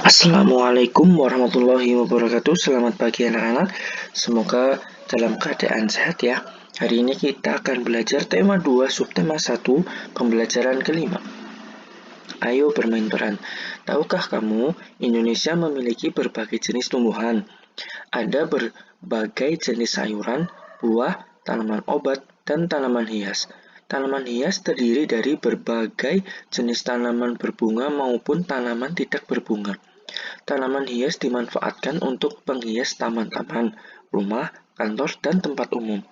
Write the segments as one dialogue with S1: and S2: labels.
S1: Assalamualaikum warahmatullahi wabarakatuh. Selamat pagi anak-anak. Semoga dalam keadaan sehat ya. Hari ini kita akan belajar tema 2 subtema 1 pembelajaran kelima. Ayo bermain peran. Tahukah kamu Indonesia memiliki berbagai jenis tumbuhan? Ada berbagai jenis sayuran, buah, tanaman obat, dan tanaman hias. Tanaman hias terdiri dari berbagai jenis tanaman berbunga maupun tanaman tidak berbunga. Tanaman hias dimanfaatkan untuk penghias taman-taman, rumah, kantor, dan tempat umum.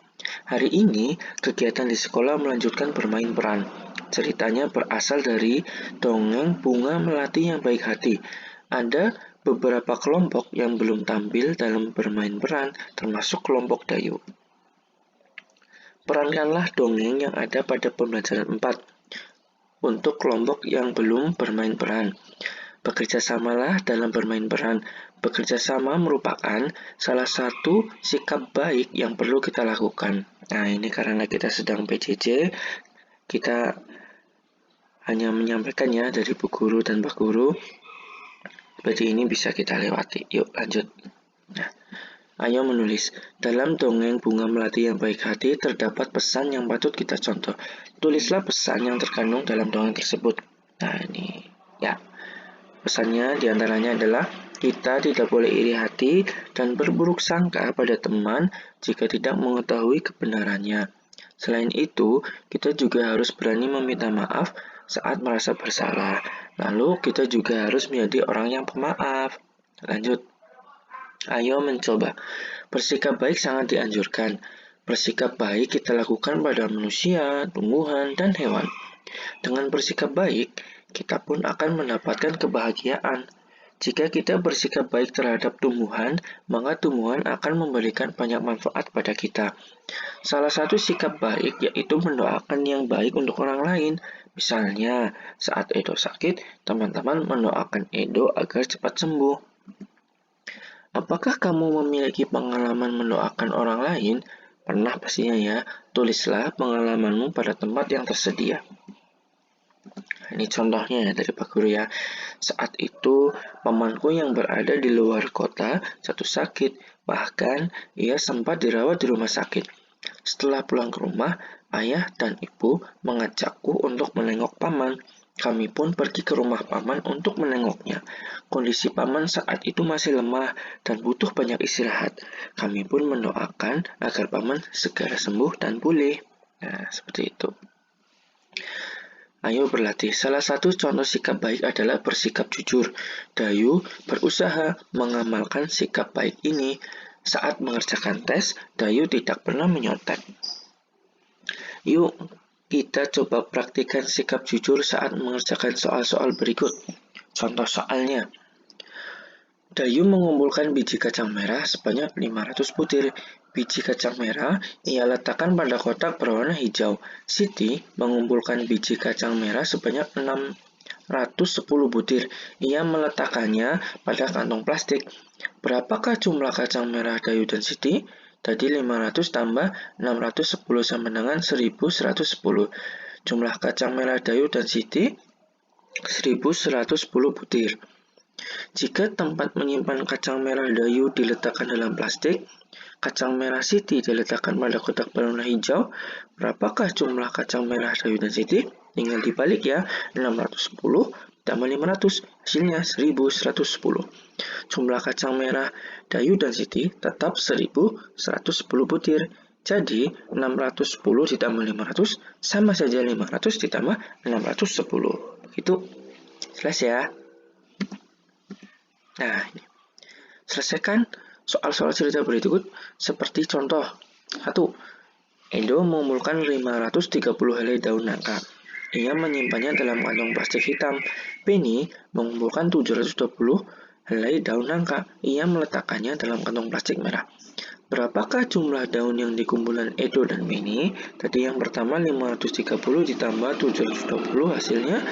S1: Hari ini, kegiatan di sekolah melanjutkan bermain peran. Ceritanya berasal dari dongeng Bunga Melati yang Baik Hati. Ada beberapa kelompok yang belum tampil dalam bermain peran, termasuk kelompok Dayu. Perankanlah dongeng yang ada pada pembelajaran 4 untuk kelompok yang belum bermain peran. Bekerjasamalah dalam bermain peran. Bekerja sama merupakan salah satu sikap baik yang perlu kita lakukan. Nah, ini karena kita sedang PJJ, kita hanya menyampaikannya dari Bu Guru dan Pak Guru. Jadi ini bisa kita lewati. Yuk lanjut. Nah, ayo menulis. Dalam dongeng Bunga Melati yang Baik Hati terdapat pesan yang patut kita contoh. Tulislah pesan yang terkandung dalam dongeng tersebut. Nah, ini ya. Pesannya diantaranya adalah kita tidak boleh iri hati dan berburuk sangka pada teman jika tidak mengetahui kebenarannya. Selain itu, kita juga harus berani meminta maaf saat merasa bersalah. Lalu kita juga harus menjadi orang yang pemaaf. Lanjut. Ayo mencoba. Bersikap baik sangat dianjurkan. Bersikap baik kita lakukan pada manusia, tumbuhan, dan hewan. Dengan bersikap baik, kita pun akan mendapatkan kebahagiaan. Jika kita bersikap baik terhadap tumbuhan, maka tumbuhan akan memberikan banyak manfaat pada kita. Salah satu sikap baik yaitu mendoakan yang baik untuk orang lain. Misalnya, saat Edo sakit, teman-teman mendoakan Edo agar cepat sembuh. Apakah kamu memiliki pengalaman mendoakan orang lain? Pernah pastinya ya. Tulislah pengalamanmu pada tempat yang tersedia. Ini contohnya ya dari Pak Guru ya. Saat itu, pamanku yang berada di luar kota jatuh sakit. Bahkan, ia sempat dirawat di rumah sakit. Setelah pulang ke rumah, ayah dan ibu mengajakku untuk menengok paman. Kami pun pergi ke rumah paman untuk menengoknya. Kondisi paman saat itu masih lemah dan butuh banyak istirahat. Kami pun mendoakan agar paman segera sembuh dan pulih. Nah, seperti itu. Ayo berlatih. Salah satu contoh sikap baik adalah bersikap jujur. Dayu berusaha mengamalkan sikap baik ini. Saat mengerjakan tes, Dayu tidak pernah menyontek. Yuk, kita coba praktikkan sikap jujur saat mengerjakan soal-soal berikut. Contoh soalnya. Dayu mengumpulkan biji kacang merah sebanyak 500 butir. Biji kacang merah ia letakkan pada kotak berwarna hijau. Siti mengumpulkan biji kacang merah sebanyak 610 butir. Ia meletakkannya pada kantong plastik. Berapakah jumlah kacang merah Dayu dan Siti? Tadi 500 tambah 610 sama dengan 1110. Jumlah kacang merah Dayu dan Siti 1110 butir. Jika tempat menyimpan kacang merah Dayu diletakkan dalam plastik, kacang merah Siti diletakkan pada kotak berwarna hijau, berapakah jumlah kacang merah Dayu dan Siti? Tinggal dibalik ya, 610 tambah 500, hasilnya 1110. Jumlah kacang merah Dayu dan Siti tetap 1110 butir. Jadi, 610 ditambah 500 sama saja 500 ditambah 610. Begitu. Jelas ya? Nah, ini. Selesaikan soal-soal cerita berikut seperti contoh. 1. Edo mengumpulkan 530 helai daun nangka. Ia menyimpannya dalam kantong plastik hitam. Penny mengumpulkan 720 helai daun nangka. Ia meletakkannya dalam kantong plastik merah. Berapakah jumlah daun yang dikumpulkan Edo dan Penny? Tadi yang pertama 530 ditambah 720 hasilnya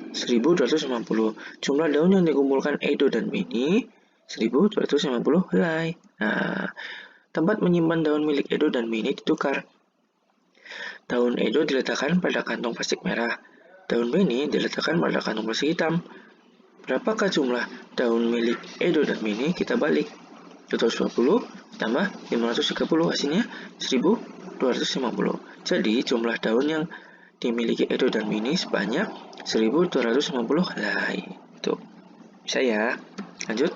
S1: 1250. Jumlah daun yang dikumpulkan Edo dan Penny 1250 helai. Nah, tempat menyimpan daun milik Edo dan Penny ditukar. Daun Edo diletakkan pada kantong plastik merah. Daun Penny diletakkan pada kantong plastik hitam. Berapakah jumlah daun milik Edo dan Mini? Kita balik. 220 tambah 530, hasilnya 1250. Jadi jumlah daun yang dimiliki Edo dan Mini sebanyak 1250 helai. Tuh, bisa ya. Lanjut.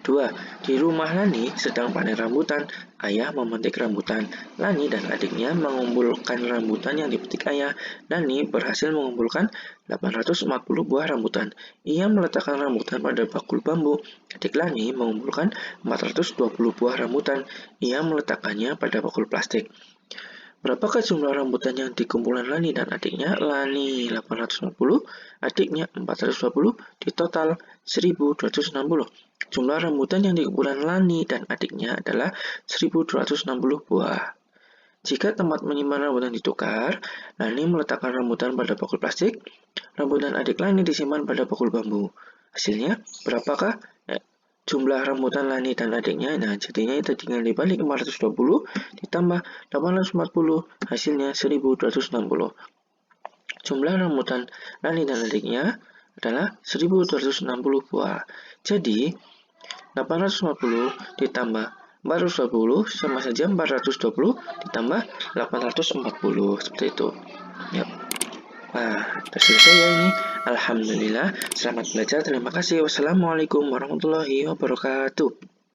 S1: 2. Di rumah Lani sedang panen rambutan. Ayah memetik rambutan. Lani dan adiknya mengumpulkan rambutan yang dipetik ayah. Lani berhasil mengumpulkan 840 buah rambutan. Ia meletakkan rambutan pada bakul bambu. Adik Lani mengumpulkan 420 buah rambutan. Ia meletakkannya pada bakul plastik. Berapakah jumlah rambutan yang dikumpulkan Lani dan adiknya? Lani 840, adiknya 420, di total 1260. Jumlah rambutan yang dikumpulkan Lani dan adiknya adalah 1260 buah. Jika tempat menyimpan rambutan ditukar, Lani meletakkan rambutan pada bakul plastik, rambutan adik Lani disimpan pada bakul bambu. Hasilnya, berapakah jumlah rambutan Lani dan adiknya? Nah, jadinya itu tinggal dibalik 420 ditambah 840, hasilnya 1260. Jumlah rambutan Lani dan adiknya adalah 1260 buah. Jadi, 850 ditambah 420 sama saja 420 ditambah 840, seperti itu. Yap. Nah, sudah selesai ya ini. Alhamdulillah. Selamat belajar. Terima kasih. Wassalamualaikum warahmatullahi wabarakatuh.